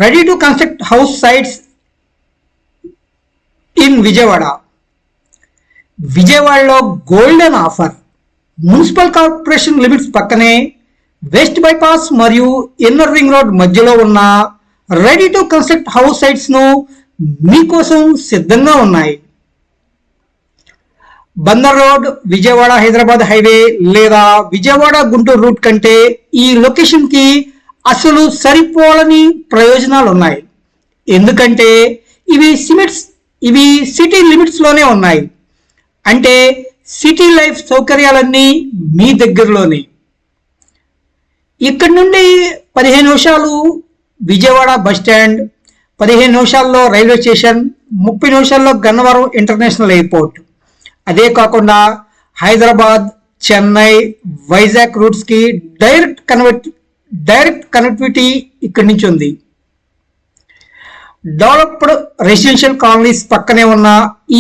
Ready to construct house sites in Vijayawada. విజయవాడలో golden offer. Municipal corporation limits పక్కనే west bypass మరియు inner ring road మధ్యలో ఉన్న ready to construct house sites ను మీకోసం సిద్ధంగా ఉన్నాయి. బందర్ రోడ్, విజయవాడ హైదరాబాద్ హైవే లేదా విజయవాడ గుంటూరు రూట్ కంటే ఈ లొకేషన్ కి అసలు సరిపోలని ప్రయోజనాలు ఉన్నాయి. ఎందుకంటే ఇవి సిటీ లిమిట్స్ లోనే ఉన్నాయి. అంటే సిటీ లైఫ్ సౌకర్యాలన్నీ మీ దగ్గరలోనే. ఇక్కడ నుండి 15 నిమిషాలు విజయవాడ బస్ స్టాండ్, 15 నిమిషాల్లో రైల్వే స్టేషన్, 30 నిమిషాల్లో గన్నవరం ఇంటర్నేషనల్ ఎయిర్పోర్ట్. అదే కాకుండా హైదరాబాద్, చెన్నై, వైజాగ్ రూట్స్ కి డైరెక్ట్ కనెక్టివిటీ ఇక్కడి నుంచి ఉంది. డెవలప్డ్ రెసిడెన్షియల్ కాలనీస్ పక్కనే ఉన్న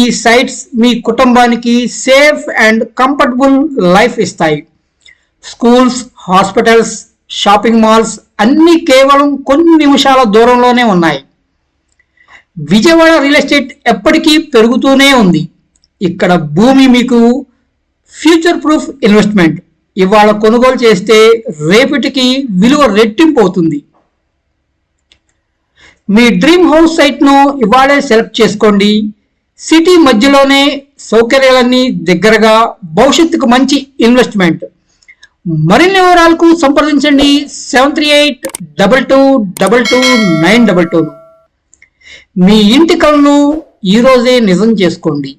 ఈ సైట్స్ మీ కుటుంబానికి సేఫ్ అండ్ కంఫర్టబుల్ లైఫ్ ఇస్తాయి. స్కూల్స్, హాస్పిటల్స్, షాపింగ్ మాల్స్ అన్నీ కేవలం కొన్ని నిమిషాల దూరంలోనే ఉన్నాయి. విజయవాడ రియల్ ఎస్టేట్ ఎప్పటికీ పెరుగుతూనే ఉంది. ఇక్కడ భూమి మీకు ఫ్యూచర్ ప్రూఫ్ ఇన్వెస్ట్మెంట్. ఇవాళ కొనుగోలు చేస్తే రేపటికి విలువ రెట్టింపు అవుతుంది. మీ డ్రీమ్ హౌస్ సైట్ను ఇవాళే సెలెక్ట్ చేసుకోండి. సిటీ మధ్యలోనే, సౌకర్యాలన్నీ దగ్గరగా, భవిష్యత్తుకు మంచి ఇన్వెస్ట్మెంట్. మరిన్ని వివరాలకు సంప్రదించండి 7382222922. మీ ఇంటి కలను ఈరోజే నిజం చేసుకోండి.